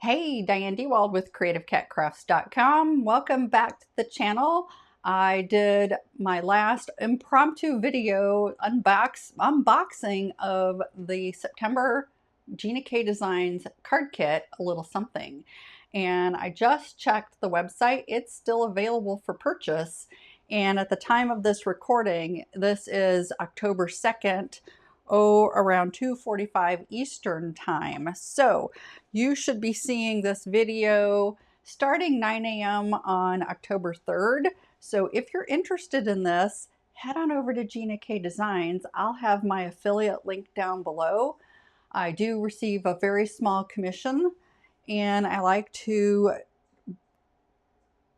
Hey, Diane DeWald with CreativeCatCrafts.com. Welcome back to the channel. I did my last impromptu video unboxing of the September Gina K Designs card kit, a little something. And I just checked the website. It's still available for purchase. And at the time of this recording, this is October 2nd, around 2:45 Eastern time. So you should be seeing this video starting 9 a.m. on October 3rd. So if you're interested in this, head on over to Gina K Designs. I'll have my affiliate link down below. I do receive a very small commission, and I like to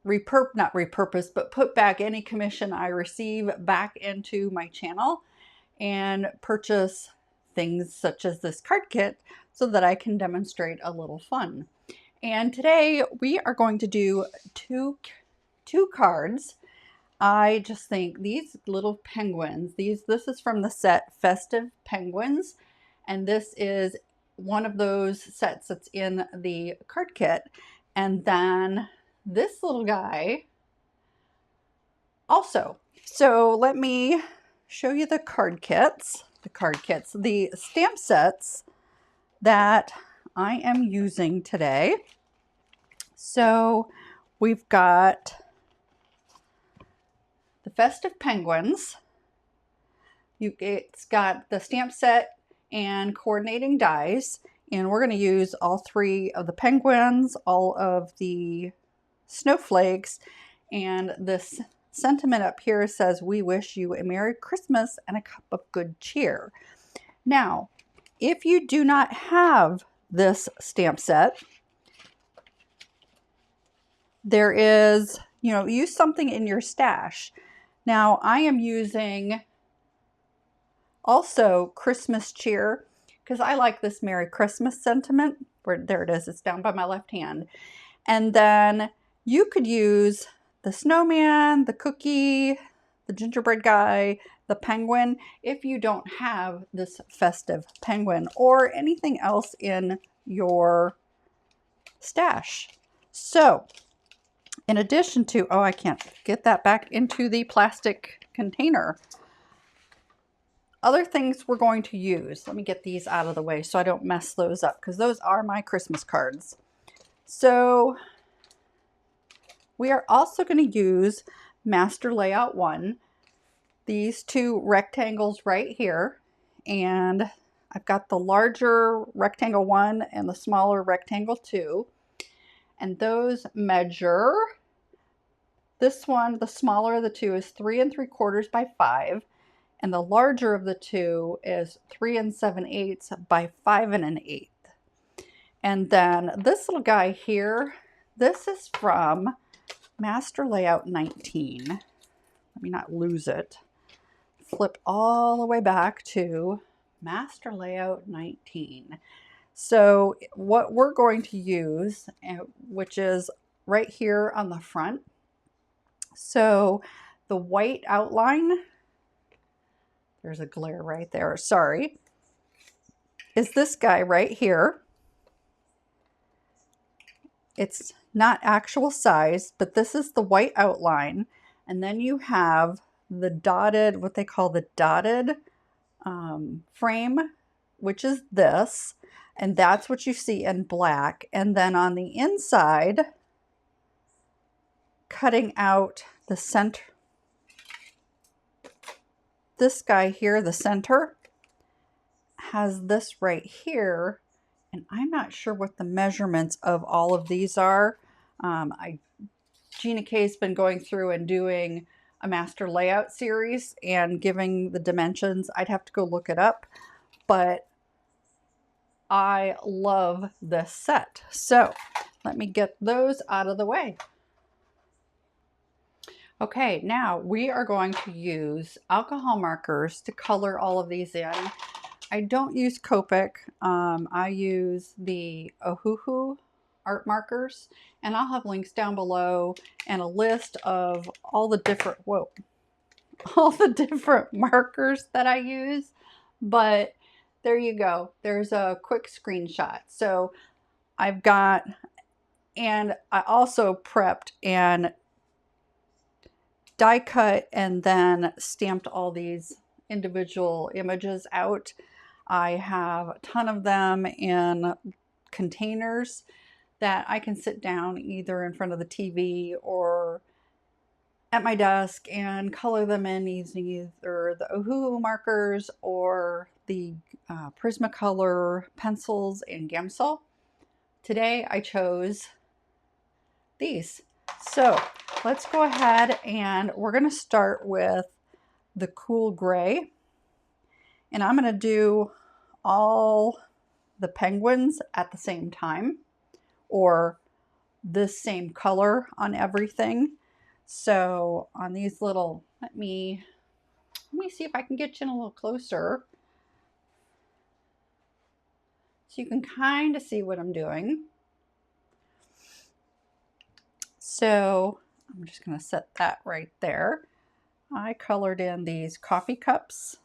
not repurpose, but put back any commission I receive back into my channel and purchase things such as this card kit so that I can demonstrate a little fun. And today we are going to do two cards. I just think these little penguins, this is from the set Festive Penguins, and this is one of those sets that's in the card kit. And then this little guy also. So let me show you the card kits, the stamp sets that I am using today. So we've got the Festive Penguins. It's got the stamp set and coordinating dies, and we're going to use all three of the penguins, all of the snowflakes, and this sentiment up here says, "We wish you a Merry Christmas and a cup of good cheer." Now, if you do not have this stamp set, there is, use something in your stash. Now, I am using also Christmas cheer because I like this Merry Christmas sentiment. There it is. It's down by my left hand. And then you could use the snowman, the cookie, the gingerbread guy, the penguin, if you don't have this Festive Penguin or anything else in your stash. So, in addition to, I can't get that back into the plastic container. Other things we're going to use. Let me get these out of the way so I don't mess those up, because those are my Christmas cards. So we are also going to use Master Layout 1, these two rectangles right here, and I've got the larger rectangle 1 and the smaller rectangle 2, and those measure, this one, the smaller of the two, is 3 3/4 by 5, and the larger of the two is 3 7/8 by 5 1/8. And then this little guy here, this is from Master Layout 19. Let me not lose it. Flip all the way back to Master Layout 19. So what we're going to use, which is right here on the front. So the white outline, there's a glare right there, sorry, is this guy right here. It's not actual size, but this is the white outline. And then you have the dotted, what they call the dotted frame, which is this. And that's what you see in black. And then on the inside, cutting out the center, this guy here, the center, has this right here. And I'm not sure what the measurements of all of these are. Gina K's been going through and doing a master layout series and giving the dimensions. I'd have to go look it up, but I love this set. So let me get those out of the way. Okay, now we are going to use alcohol markers to color all of these in. I don't use Copic. I use the Ohuhu art markers, and I'll have links down below and a list of all the different, all the different markers that I use. But there you go. There's a quick screenshot. So I've got, and I also prepped and die cut and then stamped all these individual images out. I have a ton of them in containers that I can sit down either in front of the TV or at my desk and color them in using either the Ohuhu markers or the Prismacolor pencils and Gamsol. Today I chose these. So let's go ahead and we're going to start with the cool gray. And I'm going to do all the penguins at the same time, or this same color on everything. So on these little, let me see if I can get you in a little closer so you can kind of see what I'm doing. So I'm just going to set that right there. I colored in these coffee cups,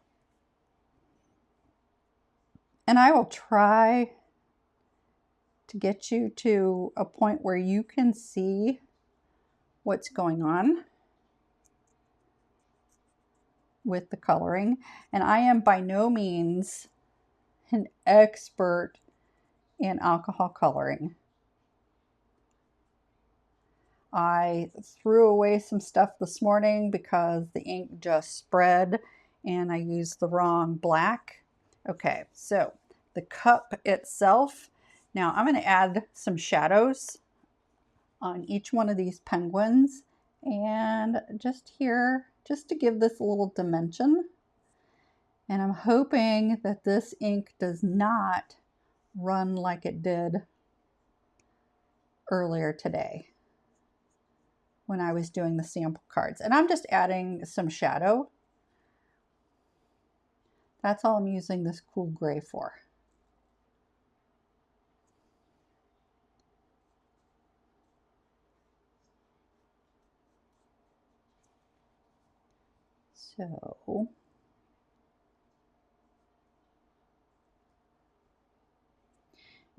and I will try to get you to a point where you can see what's going on with the coloring. And I am by no means an expert in alcohol coloring. I threw away some stuff this morning because the ink just spread and I used the wrong black. Okay, so the cup itself, now I'm going to add some shadows on each one of these penguins, and just here, just to give this a little dimension. And I'm hoping that this ink does not run like it did earlier today when I was doing the sample cards. And I'm just adding some shadow. That's all I'm using this cool gray for. So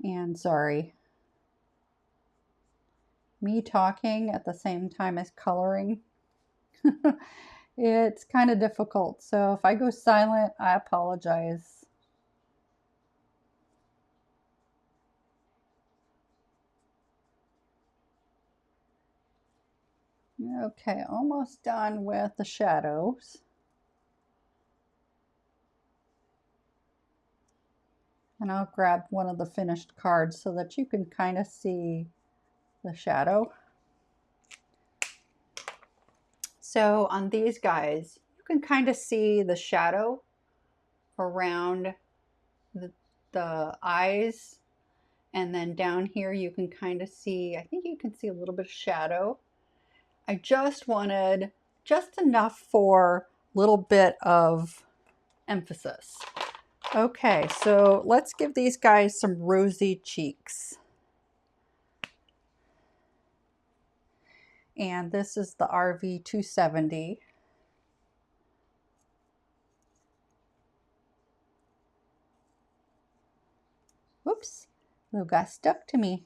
and sorry, me talking at the same time as coloring, it's kind of difficult. So if I go silent, I apologize. Okay, almost done with the shadows. And I'll grab one of the finished cards so that you can kind of see the shadow. So on these guys, you can kind of see the shadow around the eyes. And then down here you can kind of see, I think you can see a little bit of shadow. I just wanted just enough for a little bit of emphasis. Okay, so let's give these guys some rosy cheeks. And this is the RV 270. Whoops, glue got stuck to me.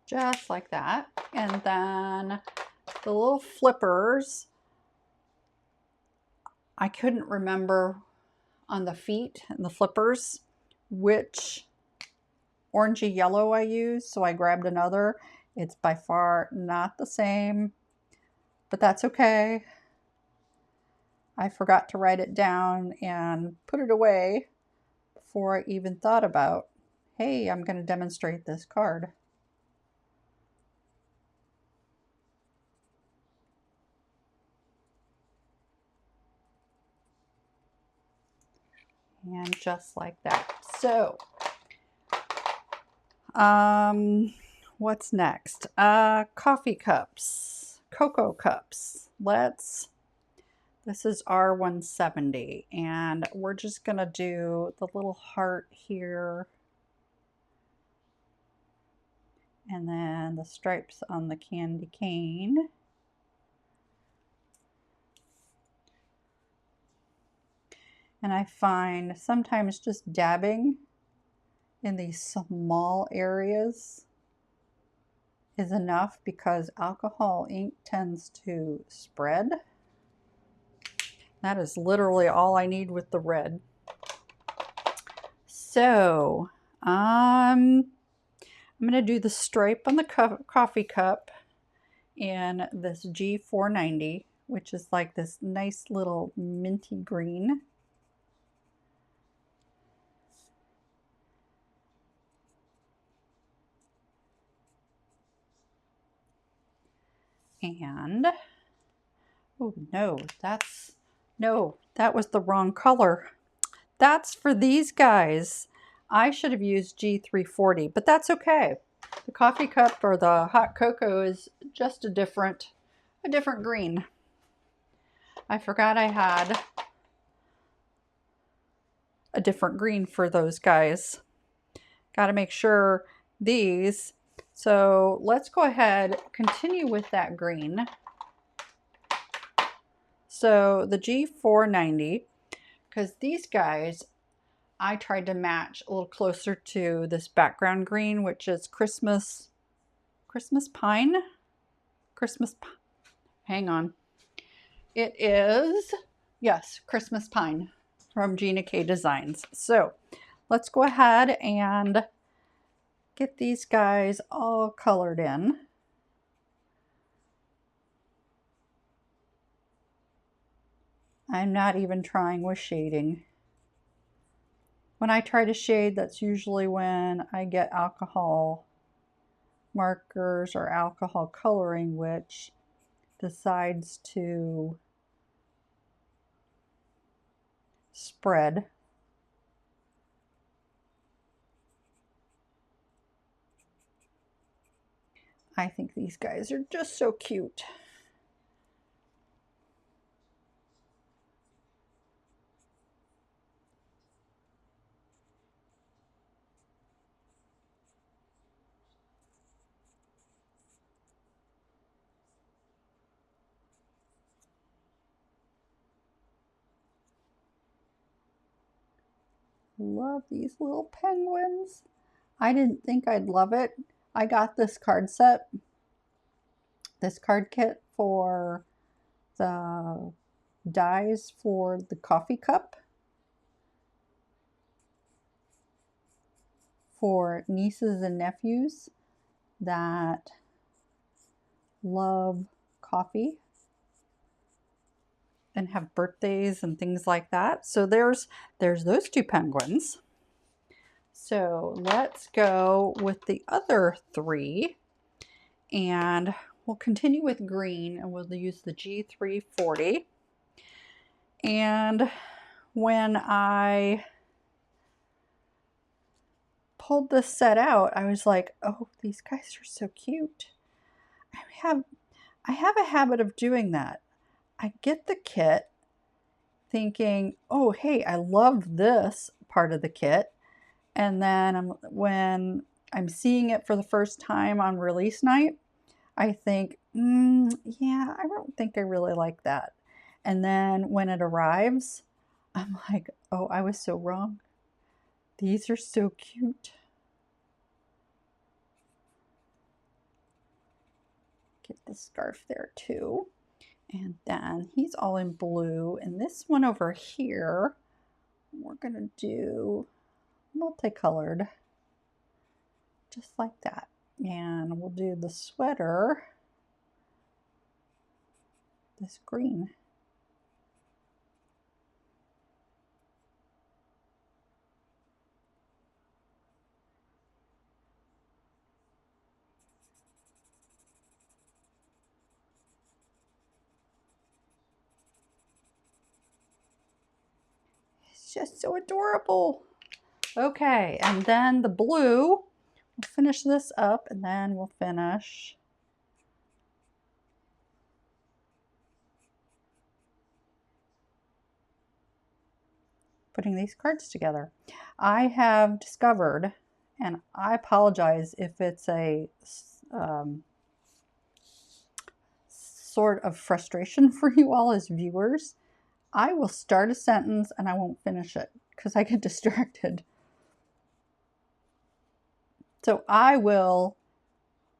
Just like that. And then the little flippers, I couldn't remember on the feet and the flippers which orangey yellow I used, so I grabbed another. It's by far not the same, but that's okay. I forgot to write it down and put it away before I even thought about, hey, I'm going to demonstrate this card. And just like that. So, what's next? Coffee cups, cocoa cups. This is R170, and we're just gonna do the little heart here And then the stripes on the candy cane. And I find sometimes just dabbing in these small areas is enough because alcohol ink tends to spread. That is literally all I need with the red. So I'm going to do the stripe on the coffee cup in this G490, which is like this nice little minty green. And, oh no, that was the wrong color. That's for these guys. I should have used G340, but that's okay. The coffee cup or the hot cocoa is just a different green. I forgot I had a different green for those guys. Got to make sure these. So let's go ahead, continue with that green. So the G490, because these guys, I tried to match a little closer to this background green, which is Christmas pine. Hang on. It is, yes, Christmas pine from Gina K Designs. So let's go ahead and get these guys all colored in. I'm not even trying with shading. When I try to shade, that's usually when I get alcohol markers or alcohol coloring, which decides to spread. I think these guys are just so cute. Love these little penguins. I didn't think I'd love it. I got this card set, this card kit for the dies for the coffee cup for nieces and nephews that love coffee and have birthdays and things like that. So there's those two penguins. So let's go with the other three, and we'll continue with green, and we'll use the G340. And when I pulled this set out, I was like, oh, these guys are so cute. I have a habit of doing that. I get the kit thinking, oh, hey, I love this part of the kit. And then when I'm seeing it for the first time on release night, I think, yeah, I don't think I really like that. And then when it arrives, I'm like, oh, I was so wrong. These are so cute. Get the scarf there too. And then he's all in blue. And this one over here, we're going to do multicolored, just like that. And we'll do the sweater, this green. It's just so adorable. Okay, and then the blue, we'll finish this up, and then we'll finish putting these cards together. I have discovered And I apologize if it's a sort of frustration for you all as viewers. I will start a sentence and I won't finish it because I get distracted. So I will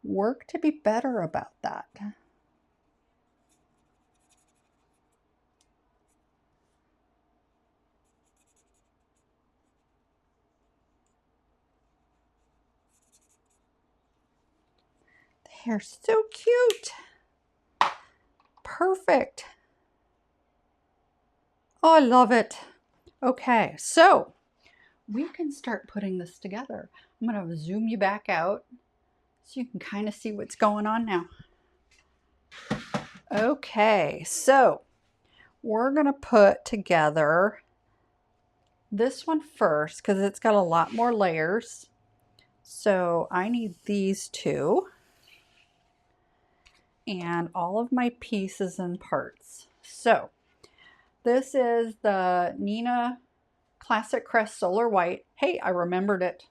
work to be better about that. They're so cute. Perfect. Oh, I love it. Okay, so we can start putting this together. I'm going to zoom you back out so you can kind of see what's going on now. Okay, so we're going to put together this one first because it's got a lot more layers. So I need these two and all of my pieces and parts. So this is the Neenah Classic Crest Solar White. Hey, I remembered it.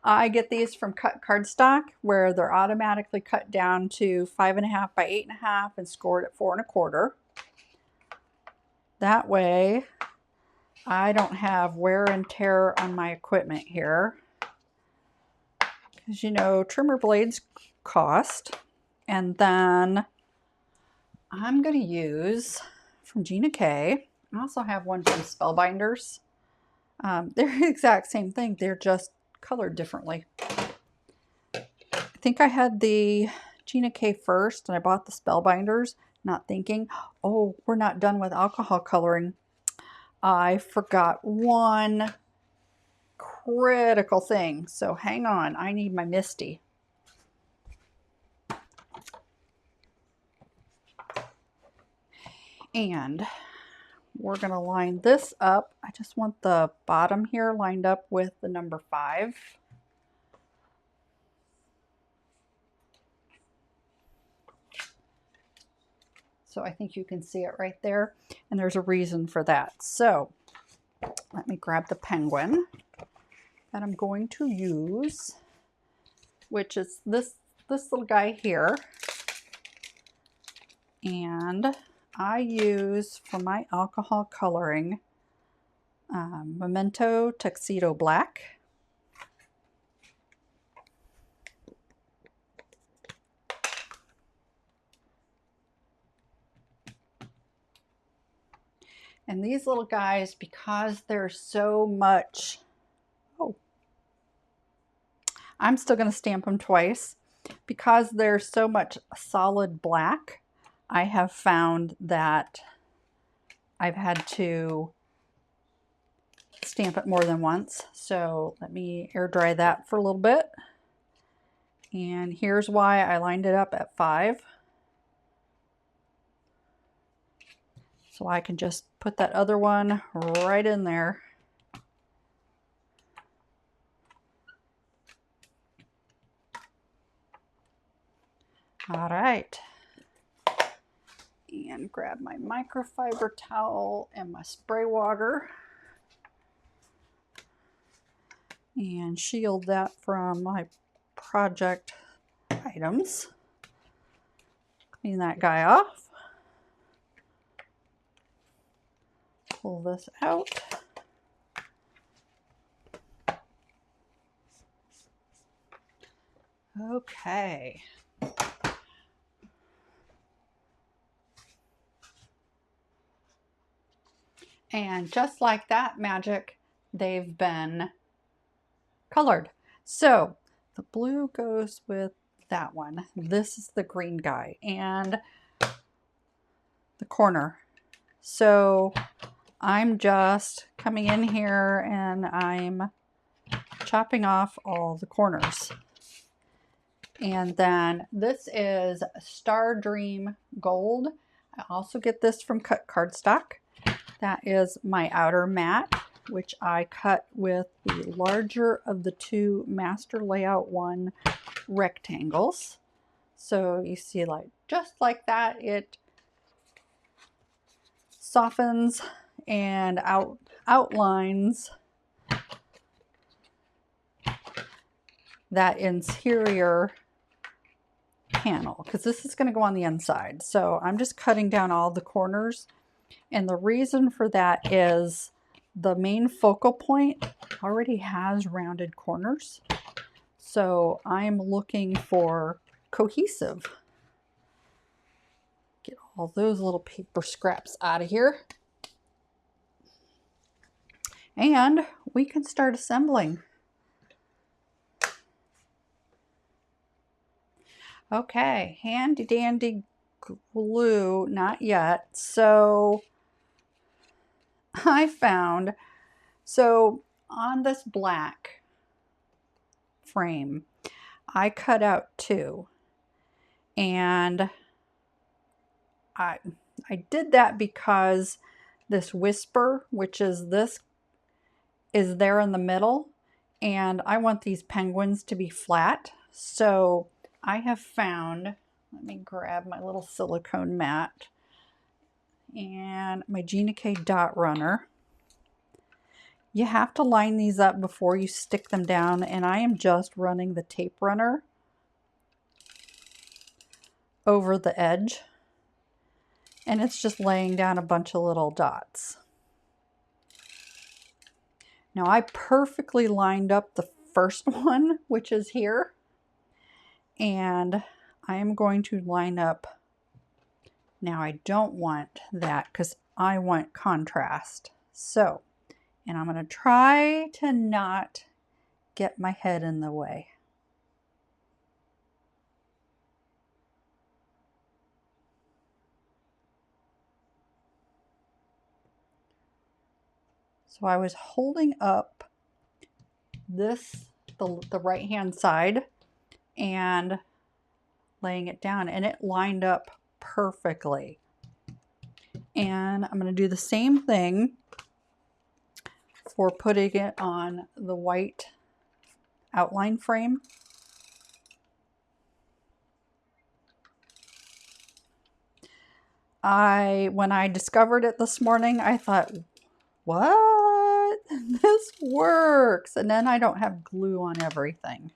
I get these from Cardstock where they're automatically cut down to 5.5 by 8.5 and scored at 4 1/4. That way I don't have wear and tear on my equipment here. Because you know, trimmer blades cost. And then I'm going to use from Gina K. I also have one from Spellbinders. They're the exact same thing. They're just colored differently. I think I had the Gina K first and I bought the Spellbinders, not thinking, oh, we're not done with alcohol coloring. I forgot one critical thing. So hang on, I need my Misti. And we're going to line this up. I just want the bottom here lined up with the number 5. So I think you can see it right there. And there's a reason for that. So let me grab the penguin that I'm going to use, which is this little guy here. And I use for my alcohol coloring Memento Tuxedo Black. And these little guys, because there's so much, oh, I'm still going to stamp them twice. Because there's so much solid black, I have found that I've had to stamp it more than once. So let me air dry that for a little bit. And here's why I lined it up at 5. So I can just put that other one right in there. All right. And grab my microfiber towel and my spray water. And shield that from my project items. Clean that guy off. Pull this out. Okay. And just like that magic, they've been colored. So the blue goes with that one. This is the green guy and the corner. So I'm just coming in here and I'm chopping off all the corners. And then this is Stardream Gold. I also get this from Cardstock. That is my outer mat, which I cut with the larger of the 2 Master Layout 1 rectangles. So you see, like just like that, it softens and outlines that interior panel, because this is going to go on the inside. So I'm just cutting down all the corners. And the reason for that is the main focal point already has rounded corners. So I'm looking for cohesive. Get all those little paper scraps out of here. And we can start assembling. Okay, handy dandy glue, not yet. So I found, so on this black frame, I cut out 2. And I did that because this whisper, which is this, is there in the middle. And I want these penguins to be flat. So I have found, let me grab my little silicone mat and my Gina K dot runner. You have to line these up before you stick them down, and I am just running the tape runner over the edge, and it's just laying down a bunch of little dots. Now I perfectly lined up the first one, which is here, and I am going to line up. Now I don't want that because I want contrast. So, and I'm going to try to not get my head in the way. So I was holding up this, the right hand side, and laying it down, and it lined up perfectly. And I'm going to do the same thing for putting it on the white outline frame. When I discovered it this morning, I thought, what? This works. And then I don't have glue on everything.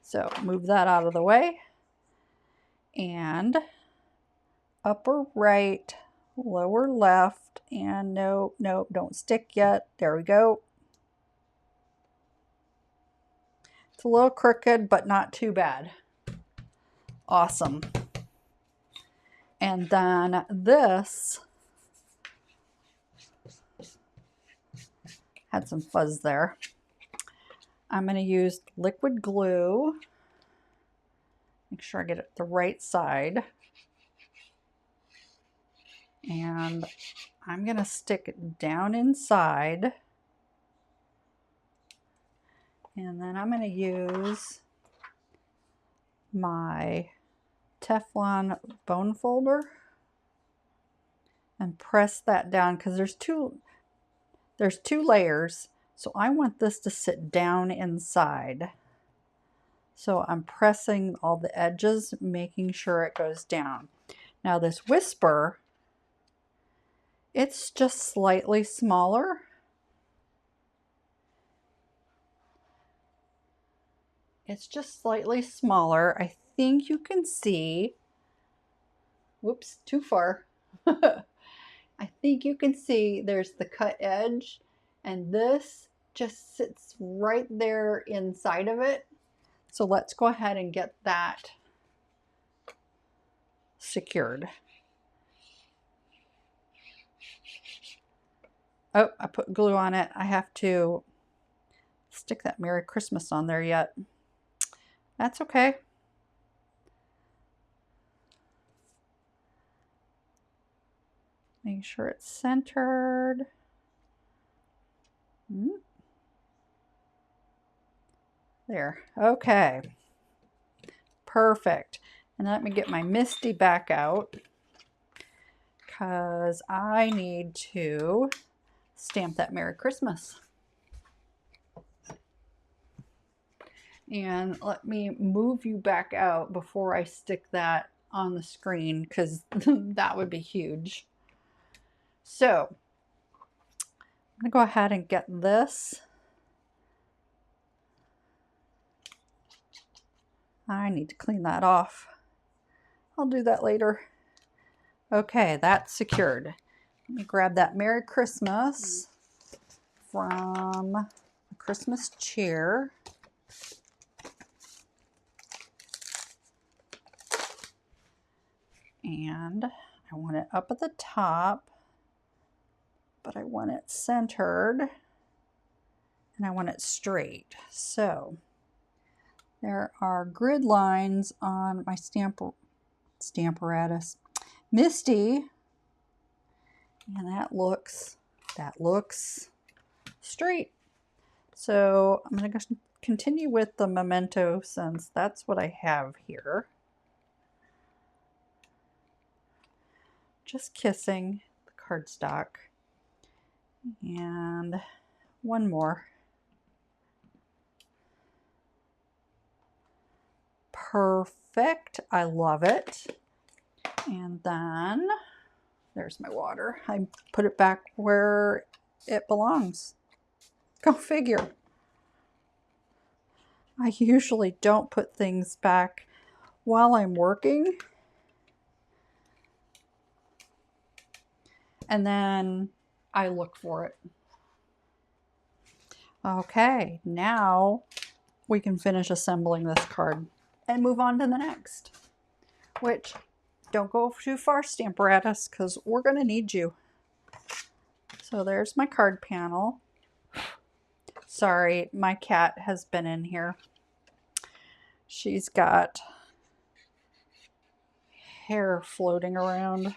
So move that out of the way. And upper right, lower left, and no, don't stick yet. There we go. It's a little crooked, but not too bad. Awesome. And then this had some fuzz there. I'm going to use liquid glue. Make sure I get it the right side. And I'm going to stick it down inside. And then I'm going to use my Teflon bone folder and press that down, because there's two layers. So I want this to sit down inside. So I'm pressing all the edges, making sure it goes down. Now this whisper, it's just slightly smaller. It's just slightly smaller. I think you can see, whoops, too far. I think you can see there's the cut edge, and this just sits right there inside of it. So let's go ahead and get that secured. Oh, I put glue on it. I have to stick that Merry Christmas on there yet. That's okay. Make sure it's centered. There. Okay. Perfect. And let me get my Misti back out, because I need to stamp that Merry Christmas. And let me move you back out before I stick that on the screen, because that would be huge. So I'm going to go ahead and get this I need to clean that off. I'll do that later. Okay, that's secured. Let me grab that Merry Christmas from the Christmas cheer. And I want it up at the top, but I want it centered and I want it straight. So there are grid lines on my Stamparatus Misti, and that looks straight. So I'm going to continue with the Memento since that's what I have here. Just kissing the cardstock. And one more. Perfect. I love it. And then there's my water. I put it back where it belongs. Go figure. I usually don't put things back while I'm working. And then I look for it. Okay, now we can finish assembling this card and move on to the next. Which, don't go too far, Stamparatus, because we're going to need you. So there's my card panel. Sorry, my cat has been in here. She's got hair floating around.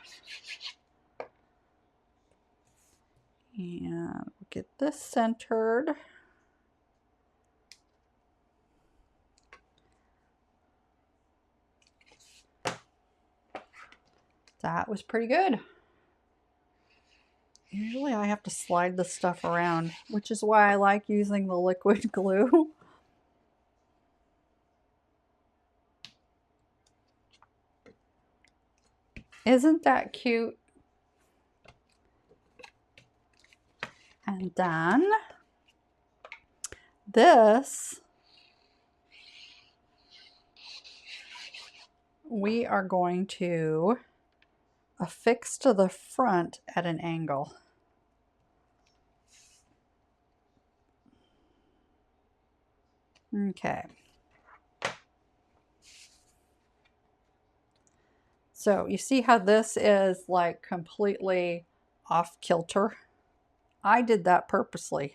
And we'll get this centered. That was pretty good. Usually I have to slide the stuff around, which is why I like using the liquid glue. Isn't that cute? And then this, we are going to affix to the front at an angle. Okay. So you see how this is like completely off kilter? I did that purposely.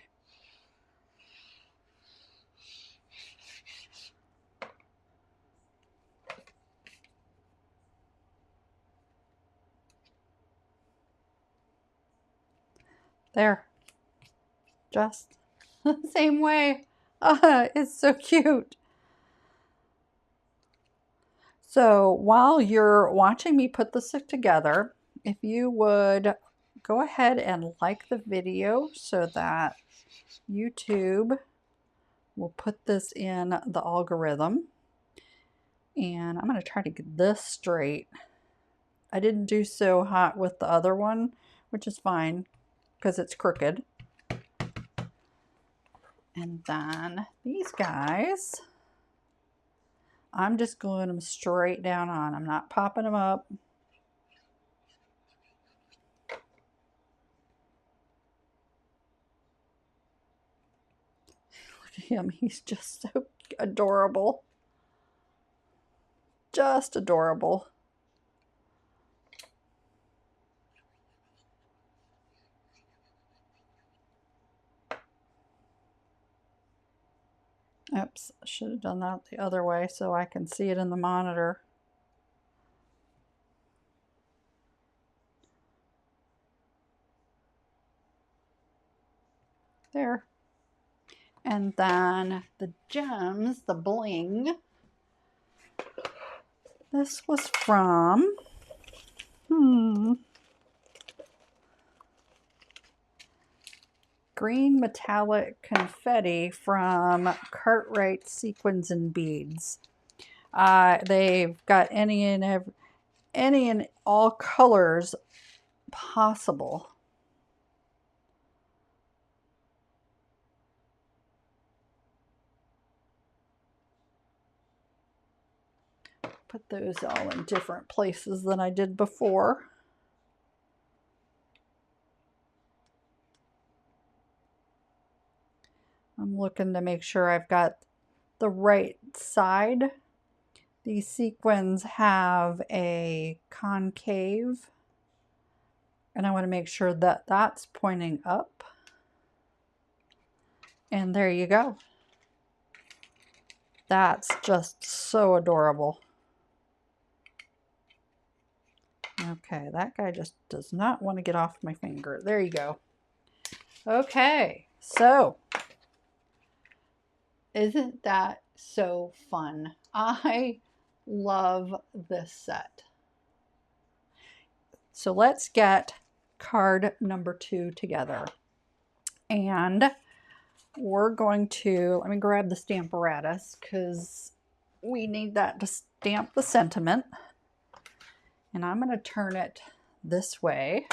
There. Just the same way. It's so cute. So while you're watching me put this together, if you would go ahead and like the video so that YouTube will put this in the algorithm. And I'm going to try to get this straight. I didn't do so hot with the other one, which is fine because it's crooked. And then these guys, I'm just gluing them straight down on. I'm not popping them up. Look at him. He's just so adorable. Just adorable. Oops, I should have done that the other way so I can see it in the monitor. There. And then the gems, the bling. This was from, green metallic confetti from Cartwright Sequins and Beads. They've got any and all colors possible. put those all in different places than I did before. I'm looking to make sure I've got the right side. These sequins have a concave, and I want to make sure that that's pointing up. And there you go. That's just so adorable. Okay, that guy just does not want to get off my finger. There you go. Okay, so isn't that so fun? I love this set. So let's get card number 2 together. And we're going to, let me grab the Stamparatus because we need that to stamp the sentiment. And I'm going to turn it this way.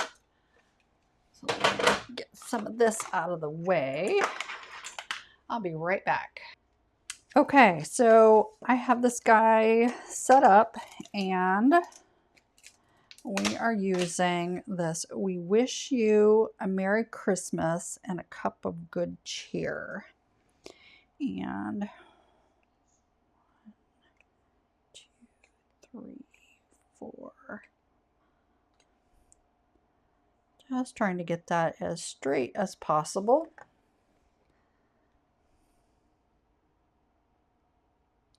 So let me get some of this out of the way. I'll be right back. Okay, so I have this guy set up and we are using this "We Wish You a Merry Christmas and a Cup of Good Cheer." And 1, 2, 3, 4. Just trying to get that as straight as possible.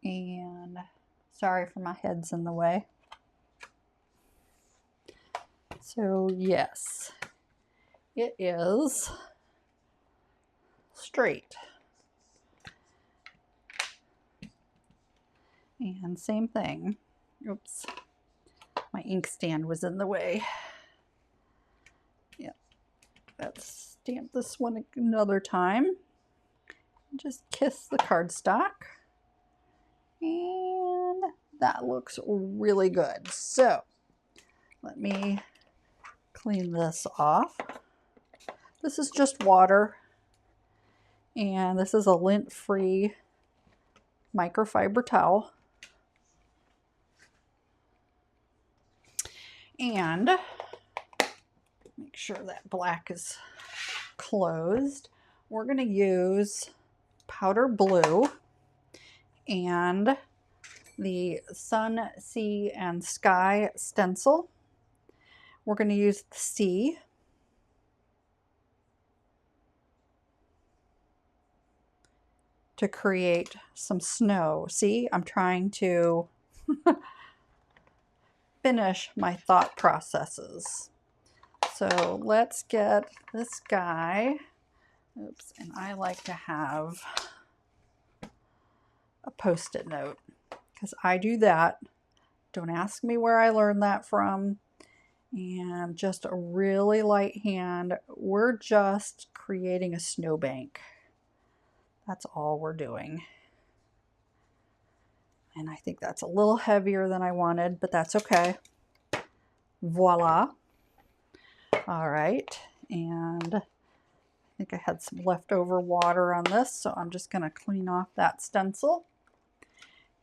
And sorry for my head's in the way. So yes, it is straight. And same thing. Oops, my ink stand was in the way. Yep, let's stamp this one another time. Just kiss the cardstock. And that looks really good. So let me clean this off. This is just water, and this is a lint-free microfiber towel. And make sure that black is closed. We're going to use powder blue and the Sun, Sea, and Sky stencil. We're going to use the sea. To create some snow. See, I'm trying to finish my thought processes. So let's get this guy. Oops, and I like to have a Post-it note because I do that. Don't ask me where I learned that from. And just a really light hand. We're just creating a snowbank. That's all we're doing. And I think that's a little heavier than I wanted, but that's okay. Voila. All right. And I think I had some leftover water on this, so I'm just going to clean off that stencil.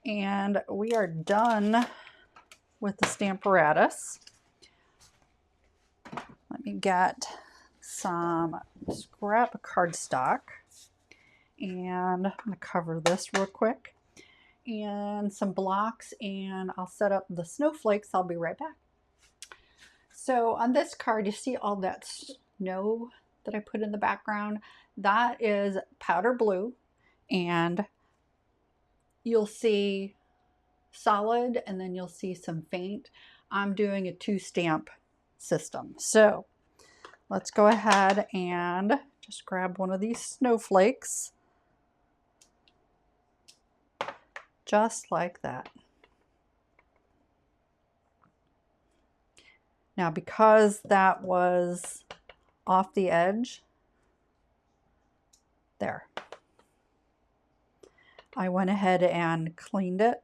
And we are done with the Stamparatus. Let me get some scrap cardstock. And I'm going to cover this real quick. And some blocks, and I'll set up the snowflakes. I'll be right back. So on this card, you see all that snow that I put in the background. That is powder blue, and you'll see solid, and then you'll see some faint. I'm doing a 2-stamp system. So let's go ahead and just grab one of these snowflakes. Just like that. Now, because that was off the edge, there, I went ahead and cleaned it.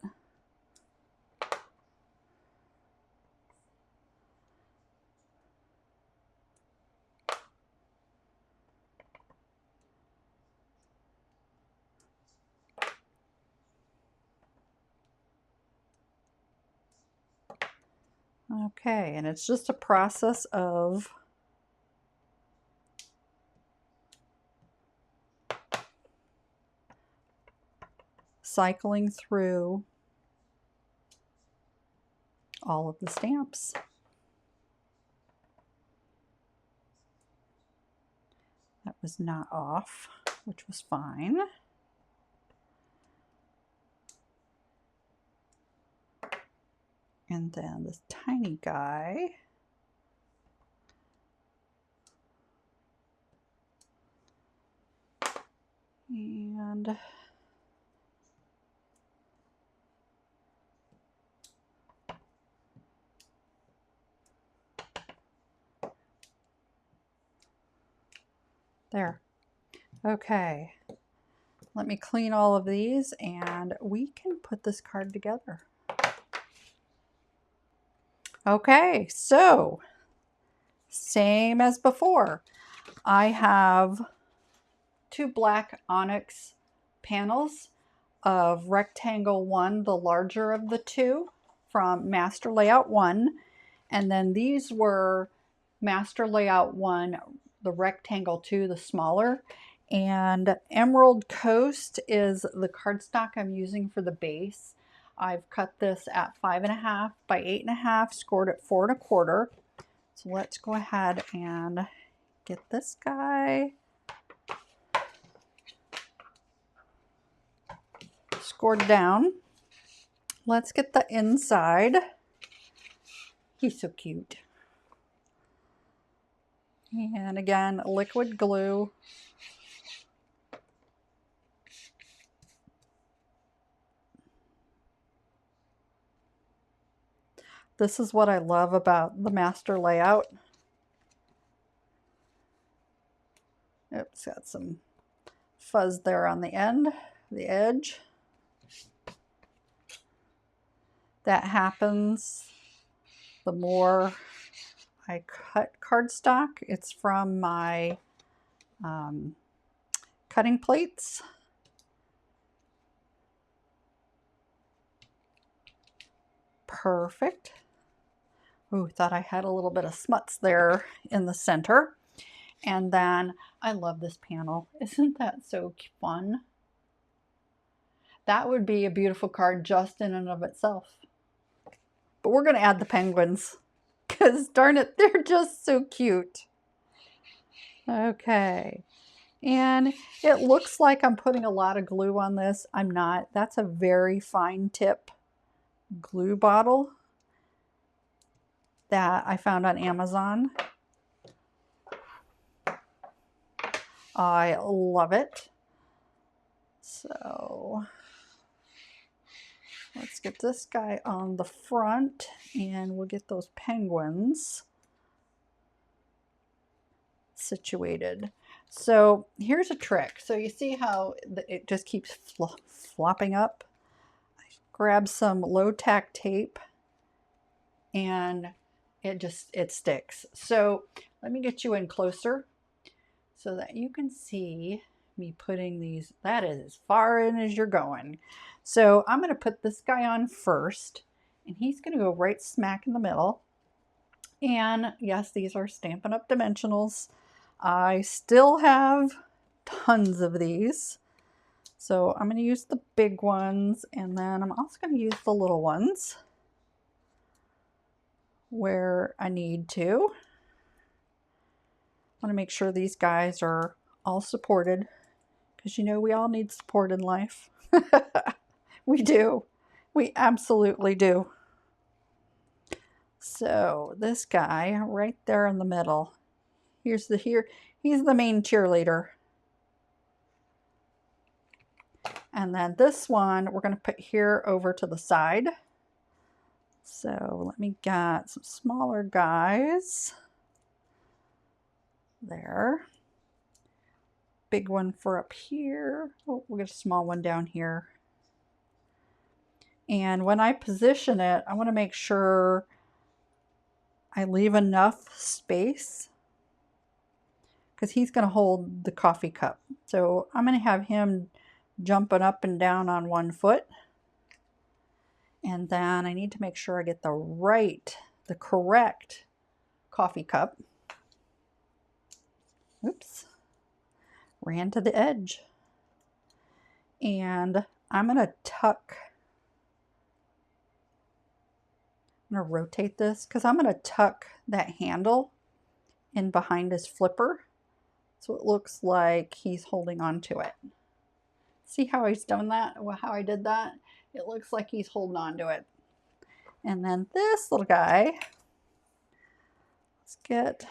Okay, and it's just a process of cycling through all of the stamps. That was not off, which was fine. And then this tiny guy. And there. Okay. Let me clean all of these and we can put this card together. Okay, so same as before. I have 2 black Onyx panels of Rectangle 1, the larger of the 2 from Master Layout 1. And then these were Master Layout 1, the Rectangle 2, the smaller. And Emerald Coast is the cardstock I'm using for the base. I've cut this at 5.5 by 8.5, scored at 4 1/4. So let's go ahead and get this guy scored down. Let's get the inside. He's so cute. And again, liquid glue. This is what I love about the master layout. Oops, got some fuzz there on the end, the edge. That happens the more I cut cardstock. It's from my cutting plates. Perfect. Ooh, thought I had a little bit of smuts there in the center. And then I love this panel. Isn't that so fun? That would be a beautiful card just in and of itself. But we're going to add the penguins because darn it, they're just so cute. Okay. And it looks like I'm putting a lot of glue on this. I'm not. That's a very fine tip glue bottle that I found on Amazon. I love it. So let's get this guy on the front and we'll get those penguins situated. So here's a trick. So you see how it just keeps flopping up? I grab some low tack tape and it sticks. So let me get you in closer so that you can see me putting these. That is as far in as you're going. So I'm going to put this guy on first and he's going to go right smack in the middle. And yes, these are Stampin' Up! Dimensionals. I still have tons of these. So I'm going to use the big ones and then I'm also going to use the little ones where I need to. I want to make sure these guys are all supported because you know we all need support in life. We do. We absolutely do. So this guy right there in the middle. He's the main cheerleader. And then this one we're going to put here over to the side. So let me get some smaller guys. There. Big one for up here. Oh, we'll get a small one down here. And when I position it, I want to make sure I leave enough space because he's going to hold the coffee cup. So I'm going to have him jumping up and down on one foot. And then I need to make sure I get the right the correct coffee cup. Oops, ran to the edge. And I'm going to rotate this because I'm going to tuck that handle in behind his flipper. So it looks like he's holding on to it. See how he's done that? Well, how I did that? It looks like he's holding on to it. And then this little guy, let's get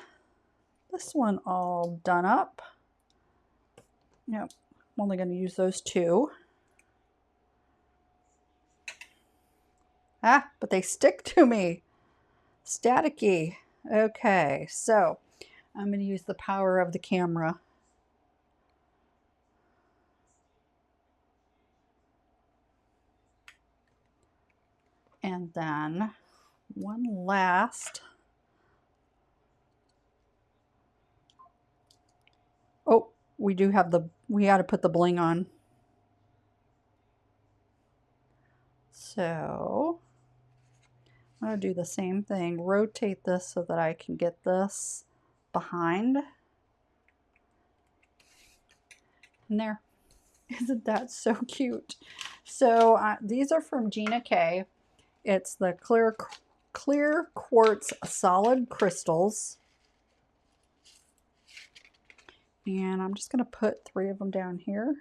this one all done up. Yep, I'm only going to use those two. Ah, but they stick to me. Staticky. Okay, so I'm going to use the power of the camera. And then one last. Oh, we do have we got to put the bling on. So I'm going to do the same thing. Rotate this so that I can get this behind. And there. Isn't that so cute? So these are from Gina K. It's the clear quartz solid crystals. And I'm just going to put 3 of them down here.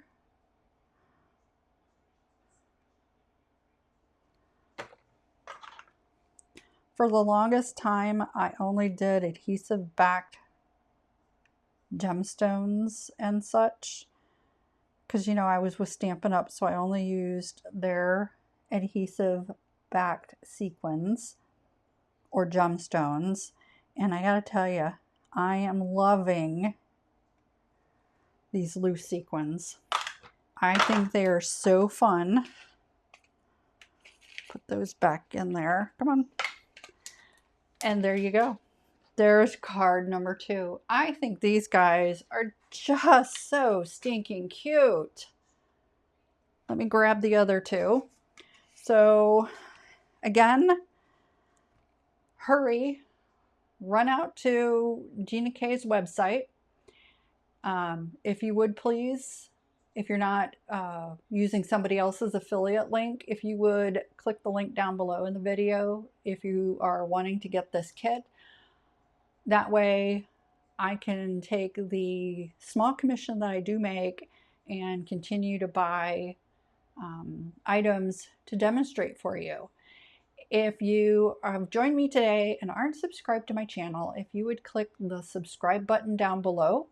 For the longest time, I only did adhesive backed gemstones and such. Because, you know, I was with Stampin' Up, so I only used their adhesive backed sequins or gemstones. And I gotta tell you, I am loving these loose sequins. I think they are so fun. Put those back in there. Come on. And there you go. There's card number 2. I think these guys are just so stinking cute. Let me grab the other 2. So again, hurry, run out to Gina K's website. If you would please, if you're not using somebody else's affiliate link, if you would click the link down below in the video if you are wanting to get this kit. That way I can take the small commission that I do make and continue to buy items to demonstrate for you. If you have joined me today and aren't subscribed to my channel, if you would click the subscribe button down below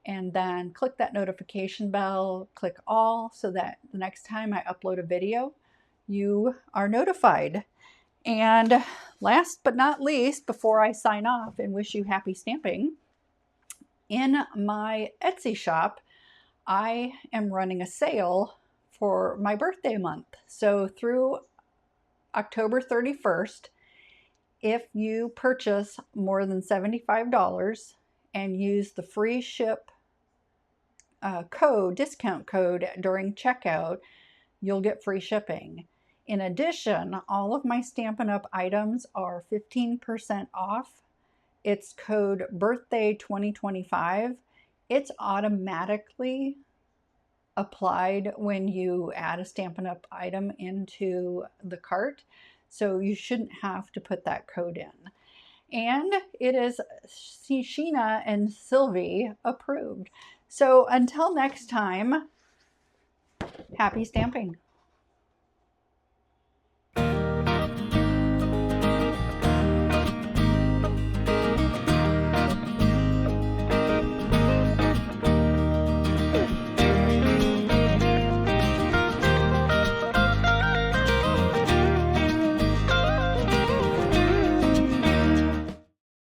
and then click that notification bell, click all, so that the next time I upload a video, you are notified. And last but not least, before I sign off and wish you happy stamping, in my Etsy shop, I am running a sale for my birthday month. So through October 31st, if you purchase more than $75 and use the free ship discount code during checkout, you'll get free shipping. In addition, all of my Stampin' Up! Items are 15% off. It's code BIRTHDAY2025. It's automatically applied when you add a Stampin' Up! Item into the cart, so you shouldn't have to put that code in. And it is Sheena and Sylvie approved. So until next time, happy stamping.